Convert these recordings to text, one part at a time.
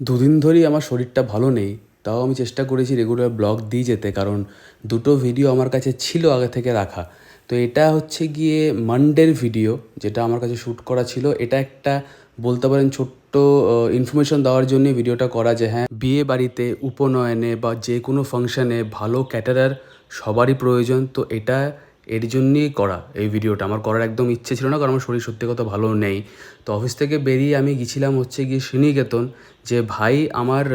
দুদিন ধরেই আমার শরীরটা ভালো নেই, তাও আমি চেষ্টা করেছি রেগুলার ব্লগ দিয়ে যেতে, কারণ দুটো ভিডিও আমার কাছে ছিল আগে থেকে রাখা। তো এটা হচ্ছে গিয়ে মানডের ভিডিও, যেটা আমার কাছে শ্যুট করা ছিল। এটা একটা বলতে পারেন ছোট্ট ইনফরমেশন দেওয়ার জন্য ভিডিওটা করা, যে হ্যাঁ, বিয়ে বাড়িতে, উপনয়নে বা যে কোনো ফাংশানে ভালো ক্যাটারার সবারই প্রয়োজন। তো এটা এর জন্যই করা। এই ভিডিওটা আমার করার একদম ইচ্ছে ছিল না, কারণ আমার শরীর সত্যি কথা ভালো নেই। তো অফিস থেকে বেরিয়ে আমি গেছিলাম হচ্ছে গিয়ে শ্রীনিকেতন, যে ভাই আমার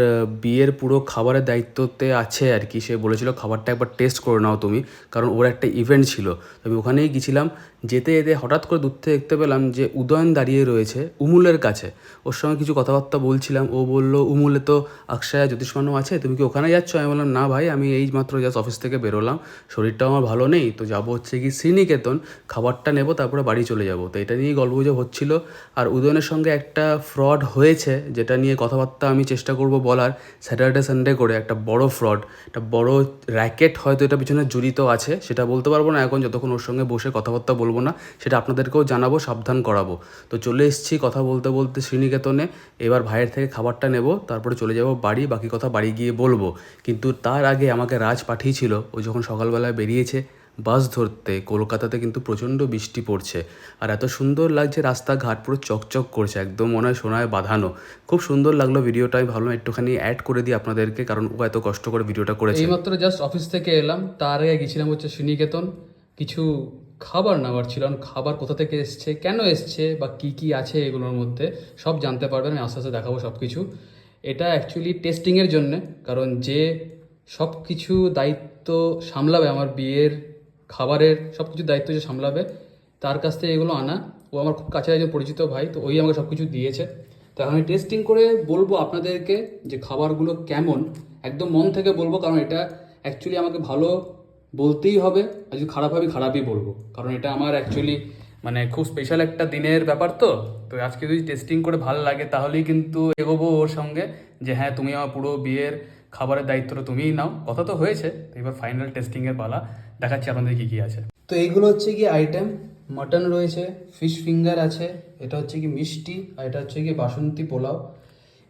বিয়ের পুরো খাবারের দায়িত্বতে আছে আর কি। সে বলেছিল খাবারটা একবার টেস্ট করে নাও তুমি, কারণ ওর একটা ইভেন্ট ছিল। তো আমি ওখানেই গেছিলাম। যেতে যেতে হঠাৎ করে দূর থেকে দেখতে পেলাম যে উদয়ন দাঁড়িয়ে রয়েছে উমুলের কাছে। ওর সঙ্গে কিছু কথাবার্তা বলছিলাম। ও বলল, উমুলে তো অক্ষয়া জ্যোতিষ্মান্য আছে, তুমি কি ওখানে যাচ্ছ? আমি বললাম, না ভাই, আমি এই মাত্র জাস্ট অফিস থেকে বেরোলাম, শরীরটাও আমার ভালো নেই, তো যাবো হচ্ছে কি শ্রীনিকেতন, খাবারটা নেবো, তারপরে বাড়ি চলে যাব। তো এটা নিয়েই গল্পগুজব হচ্ছিল। আর উদয়নের সঙ্গে একটা ফ্রড হয়েছে, যেটা নিয়ে কথাবার্তা আমি চেষ্টা করব বলার। স্যাটারডে সানডে করে একটা বড় ফ্রড, একটা বড় র্যাকেট হয়তো এটা পিছনে জড়িত আছে, সেটা বলতে পারবো না এখন, যতক্ষণ ওর সঙ্গে বসে কথাবার্তা বলবো না। সেটা আপনাদেরকেও জানাবো, সাবধান করাবো। তো চলে এসেছি কথা বলতে বলতে শ্রীনিকেতনে। এবার ভাইয়ের থেকে খাবারটা নেব, তারপরে চলে যাব বাড়ি, বাকি কথা বাড়ি গিয়ে বলবো। কিন্তু তার আগে আমাকে রাজ পাঠিয়েছিল, ও যখন সকালবেলায় বেরিয়েছে বাস ধরতে, কলকাতাতে কিন্তু প্রচণ্ড বৃষ্টি পড়ছে। আর এত সুন্দর লাগছে, রাস্তাঘাট পুরো চকচক করছে, একদম মনে হয় সোনায় বাঁধানো। খুব সুন্দর লাগলো ভিডিওটা। আমি ভাবলাম একটুখানি অ্যাড করে দিই আপনাদেরকে, কারণ ও এত কষ্ট করে ভিডিওটা করেছে। এইমাত্র জাস্ট অফিস থেকে এলাম, তার আগে গেছিলাম হচ্ছে শ্রীনিকেতন। কিছু খাবার নেওয়ার ছিল। খাবার কোথা থেকে এসছে, কেন এসছে, বা কি কি আছে এগুলোর মধ্যে সব জানতে পারবেন। আমি আস্তে আস্তে দেখাবো সব কিছু। এটা অ্যাকচুয়ালি টেস্টিংয়ের জন্যে, কারণ যে সব কিছু দায়িত্ব সামলাবে আমার বিয়ের খাবারের সব কিছু দায়িত্ব যে সামলাবে, তার কাছ থেকে এগুলো আনা। ও আমার খুব কাছের একজন পরিচিত ভাই, তো ওই আমাকে সব কিছু দিয়েছে। তো আমি টেস্টিং করে বলবো আপনাদেরকে যে খাবারগুলো কেমন, একদম মন থেকে বলবো, কারণ এটা অ্যাকচুয়ালি আমাকে ভালো বলতেই হবে। আর যদি খারাপ হবে খারাপই বলবো, কারণ এটা আমার অ্যাকচুয়ালি মানে খুব স্পেশাল একটা দিনের ব্যাপার। তো তো আজকে যদি টেস্টিং করে ভালো লাগে, তাহলেই কিন্তু এগোবো ওর সঙ্গে, যে হ্যাঁ তুমি আমার পুরো বিয়ের খাবারের দায়িত্বটা তুমিই নাও। কথা তো হয়েছে, তো এবার ফাইনাল টেস্টিংয়ের পালা। দেখাচ্ছি আপনাদের কী কী আছে। তো এইগুলো হচ্ছে কি আইটেম। মাটন রয়েছে, ফিশ ফিঙ্গার আছে, এটা হচ্ছে কি মিষ্টি, আর এটা হচ্ছে কি বাসন্তী পোলাও।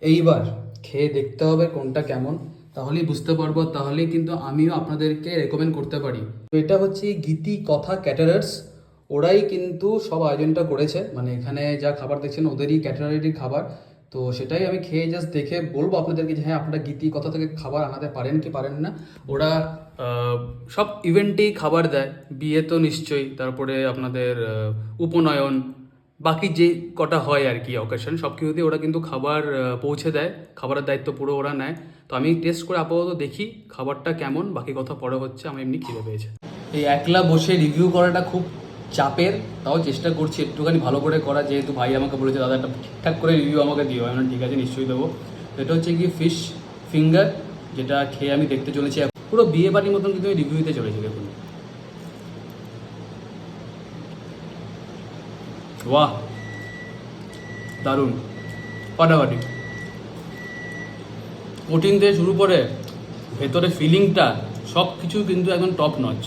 এইবার খেয়ে দেখতে হবে কোনটা কেমন, তাহলেই বুঝতে পারবো, তাহলেই কিন্তু আমিও আপনাদেরকে রেকমেন্ড করতে পারি। তো এটা হচ্ছে গীতি কথা ক্যাটারার্স, ওরাই কিন্তু সব আয়োজনটা করেছে। মানে এখানে যা খাবার দেখছেন ওদেরই ক্যাটারারেরই খাবার। তো সেটাই আমি খেয়ে জাস্ট দেখে বলবো আপনাদেরকে যে হ্যাঁ, আপনারা গীতি কথা থেকে খাবার আনাতে পারেন কি পারেন না। ওরা সব ইভেন্টেই খাবার দেয়, বিয়ে তো নিশ্চয়ই, তারপরে আপনাদের উপনয়ন, বাকি যে কটা হয় আর কি অকেশন, সব কিছুতেই ওরা কিন্তু খাবার পৌঁছে দেয়। খাবারের দায়িত্ব পুরো ওরা নেয়। তো আমি টেস্ট করে আপাতত দেখি খাবারটা কেমন, বাকি কথা পরে হচ্ছে। আমি এমনি খিদে পেয়েছে। এই একলা বসে রিভিউ করাটা খুব চাপের, তাও চেষ্টা করছি একটুখানি ভালো করে করা, যেহেতু ভাই আমাকে বলেছে দাদা একটা ঠিকঠাক করে রিভিউ আমাকে দিও। আমি ঠিক আছে, নিশ্চয়ই দেবো। তো এটা হচ্ছে কি ফিশ ফিঙ্গার, যেটা খেয়ে আমি দেখতে চলেছি পুরো বিয়ে বাড়ির মতন, কিন্তু আমি রিভিউ দিতে চলেছি। দেখুন, বাহ, দারুণ, ফাটাফাটি। কঠিন থেকে শুরু করে ভেতরে ফিলিংটা সব কিছু কিন্তু একদম টপ নচ।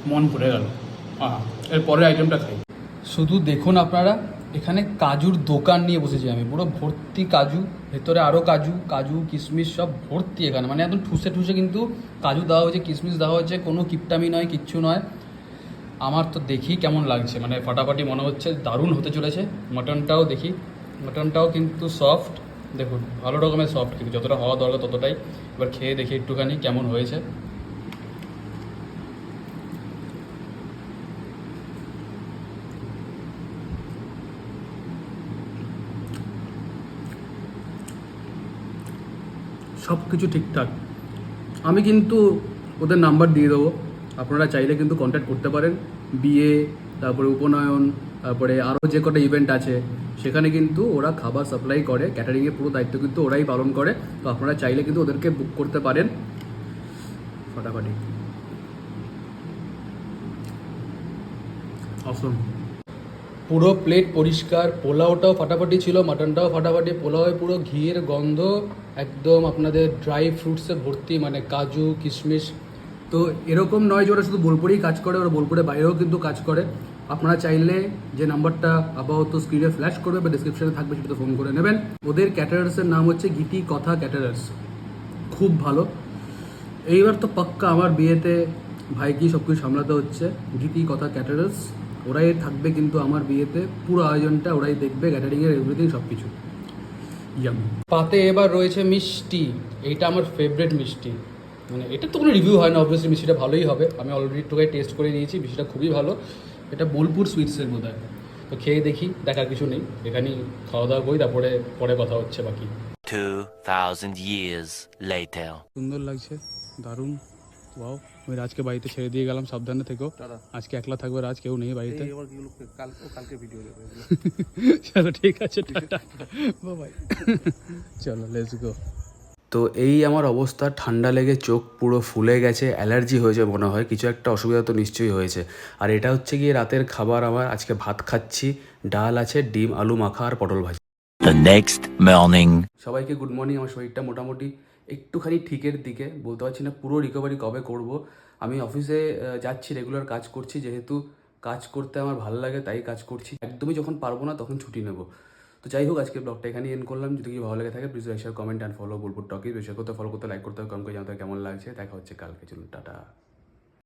মন ভরে গেল। এর পরের আইটেমটা খাই। শুধু দেখুন আপনারা, এখানে কাজুর দোকান নিয়ে বসেছি আমি, পুরো ভর্তি কাজু, ভেতরে আরও কাজু, কাজু কিশমিশ সব ভর্তি এখানে। মানে একদম ঠুসে ঠুসে কিন্তু কাজু দেওয়া হয়েছে, কিশমিশ দেওয়া হয়েছে, কোনো কিপটামি নয়, কিচ্ছু নয়। আমার তো দেখি কেমন লাগছে, মানে ফাটাফাটি মনে হচ্ছে, দারুণ হতে চলেছে। মাটনটাও দেখি, মাটনটাও কিন্তু সফট, দেখুন ভালো রকমের সফট, কিন্তু যতটা হওয়া দরকার ততটাই। এবার খেয়ে দেখি একটুখানি কেমন হয়েছে। সব কিছু ঠিকঠাক। আমি কিন্তু ওদের নাম্বার দিয়ে দেবো, আপনারা চাইলে কিন্তু কন্ট্যাক্ট করতে পারেন। বিয়ে, তারপরে উপনয়ন, তারপরে আরও যে কটা ইভেন্ট আছে, সেখানে কিন্তু ওরা খাবার সাপ্লাই করে, ক্যাটারিংয়ের পুরো দায়িত্ব কিন্তু ওরাই পালন করে। তো আপনারা চাইলে কিন্তু ওদেরকে বুক করতে পারেন। ফাটাফাটি, অসম। পুরো প্লেট পরিষ্কার, পোলাওটাও ফাটাফাটি ছিল, মাটনটাও ফাটাফাটি। পোলাওয়ে পুরো ঘিয়ের গন্ধ, একদম আপনাদের ড্রাই ফ্রুটসে ভর্তি, মানে কাজু কিশমিশ। তো এরকম নয় যে ওরা শুধু বোলপুরেই কাজ করে, ওরা বোলপুরের বাইরেও কিন্তু কাজ করে। আপনারা চাইলে যে নাম্বারটা আপাতত স্ক্রিনে ফ্ল্যাশ করবে বা ডিসক্রিপশনে থাকবে সেটাতে ফোন করে নেবেন। ওদের ক্যাটারার্সের নাম হচ্ছে গীতি কথা ক্যাটারার্স, খুব ভালো। এইবার তো পাক্কা আমার বিয়েতে ভাইকেই সব কিছু সামলাতে হচ্ছে। গীতি কথা ক্যাটারার্স ওরাই থাকবে কিন্তু আমার বিয়েতে, পুরো আয়োজনটা ওরাই দেখবে, ক্যাটারিংয়ের এভরিথিং সব কিছু। পাতে এবার রয়েছে মিষ্টি, এইটা আমার ফেভারিট মিষ্টি, মানে এটা তো কোনো রিভিউ হয় না, অবভিয়াসলি মিষ্টিটা ভালোই হবে, আমি অলরেডি একটু টেস্ট করে নিয়েছি, মিষ্টিটা খুবই ভালো। এটা বোলপুর সুইটসের বোধ হয়, তো খেয়ে দেখি, দেখার কিছু নেই, এখানেই খাওয়া দাওয়া করি, তারপরে পরে কথা হচ্ছে বাকি। 2000 years later. সুন্দর লাগছে, দারুণ, ওয়াও। আমি রাজকে বাড়িতে ছেড়ে দিয়ে গেলাম, সাবধানে থেকো, আজকে একলা থাকবে রাজ, কেউ নেই বাড়িতে। কালকে ভিডিও দেবে চলো ঠিক আছে, টাটা, বাই। চলো লেটস গো। তো এই আমার অবস্থা, ঠান্ডা লেগে চোখ পুরো ফুলে গেছে, অ্যালার্জি হয়েছে মনে হয়, কিছু একটা অসুবিধা তো নিশ্চয়ই হয়েছে। আর এটা হচ্ছে গিয়ে রাতের খাবার আমার, আজকে ভাত খাচ্ছি, ডাল আছে, ডিম আলু মাখা আর পটল ভাজি। The next morning. সবাইকে গুড মর্নিং। আমার শরীরটা মোটামুটি একটুখানি ঠিকের দিকে, বলতে পারছি না পুরো রিকভারি কবে করব। আমি অফিসে যাচ্ছি, রেগুলার কাজ করছি, যেহেতু কাজ করতে আমার ভালো লাগে তাই কাজ করছি, একদমই যখন পারবো না তখন ছুটি নেব। তো যাই হোক, আজকে ব্লগটা এখানেই এন্ড করলাম। যদি কি ভালো লেগে থাকে please like share comment and follow Bolpur talkies, বেশি করতে ফলো করতে লাইক করতে কম করে জানতে কেমন লাগছে। দেখা হচ্ছে কালকে, চলুন টাটা।